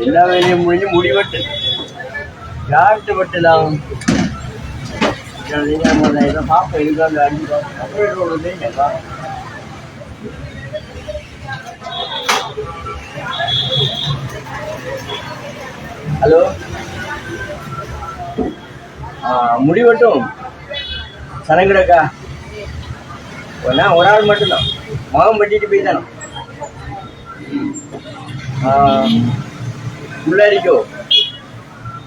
எல்லா வேலையும் முடிஞ்சு முடிவெட்டு யார்கிட்ட வெட்டலாம்? பாப்பா இருக்காங்க அஞ்சு அப்புறம் ஹலோ, முடிவட்டும் சனங்கிடக்கா ஒரு ஆள் மட்டும்தான் மகம் வெட்டிட்டு போய்தானோ உள்ளாரிக்கோ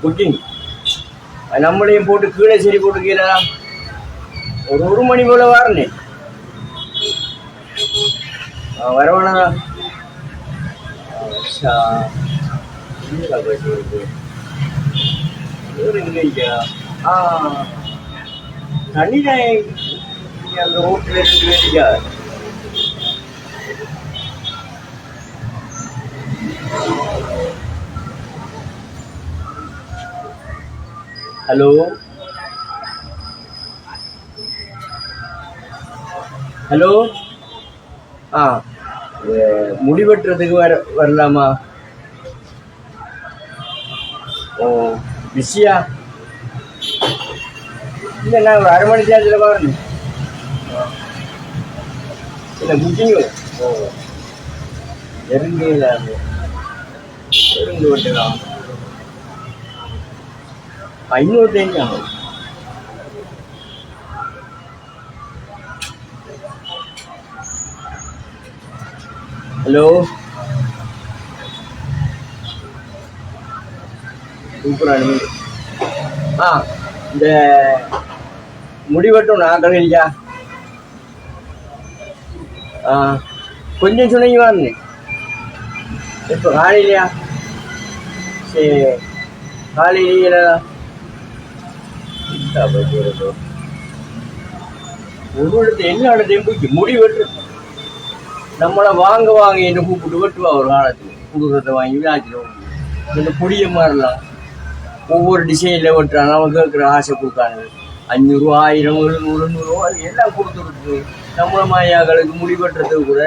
குக்கிங் நம்மளையும் போட்டு கீழே சரி போட்டு கீழே ஒரு மணி போல வாரனே வரவனா தண்ணி அந்த ரோட்டில் இருந்து வேண்டியா. ஹலோ ஹலோ, முடிவெட்டுறதுக்கு வரலாமா? ஓ பிஸியா? இல்லை, நான் ஒரு அரை மணி நேரத்தில் வரணும். இல்லை புக்கிங். ஓ இருந்து விட்டுலாம் 500 ஆகும். ஹலோ, சூப்பரான இந்த முடிவட்டும் நான் கழிச்சா கொஞ்சம் சொன்னீங்க வாங்க. இப்போ காலையிலையா? சரி, காலையில ஒரு இடத்து எல்லா இடத்தையும் போய் முடி வெட்டு நம்மளை வாங்க என்று கூப்பிட்டு வெட்டுவா. ஒரு காலத்துக்கு குடுக்கத்தை வாங்கி விழாச்சிடும். இந்த புடிய மாதிரிலாம் ஒவ்வொரு டிசைனில் வெட்டுறாங்க. அவங்க கேட்குற ஆசை கொடுக்காங்க. 500, 1000, 700, 100 எல்லாம் கொடுத்துருக்கு. நம்மள மாயாக்களுக்கு முடி வெட்டுறதுக்கு கூட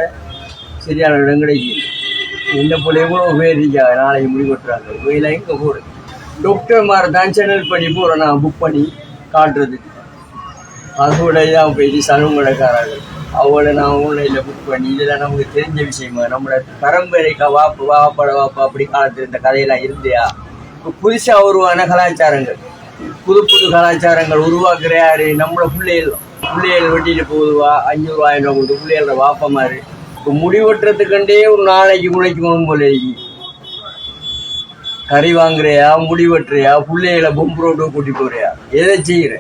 சரியான இடம் கிடைக்கிது. இந்த போல எவ்வளோ பேர் இருக்காங்க நாளைக்கு முடி வெட்டுறாங்க. வேலை இங்கே போடு டாக்டர் மாதிரி தான் சேனல் பண்ணி போகிறேன் நான் புக் பண்ணி காட்டுறதுக்கு. அதோட தான் போயிட்டு சலூன் கடைக்காரர்கள் அவளை நான் ஆன்லைனில் புக் பண்ணி இதெல்லாம் நமக்கு தெரிஞ்ச விஷயமா. நம்மளோட பரம்பரைக்கா வாப்பா அப்படி காலத்தில் இந்த கதையெல்லாம் இருந்தையா? இப்போ புதுசாக உருவான கலாச்சாரங்கள், புது கலாச்சாரங்கள் உருவாக்குற யாரு? நம்மளோட பிள்ளைகள் வெட்டிட்டு போகுதுவா 500, 1000 கொடுத்து பிள்ளைகளோட வாப்பா மாதிரி. இப்போ முடி வெட்டுறதுக்கண்டே ஒரு நாளைக்கு முளைக்கணும் போல கறி வாங்குறியா, முடி வெட்டுறியா, பிள்ளைகளை பொம்பு ரோட்டு கூட்டி போறியா, எதை செய்யற?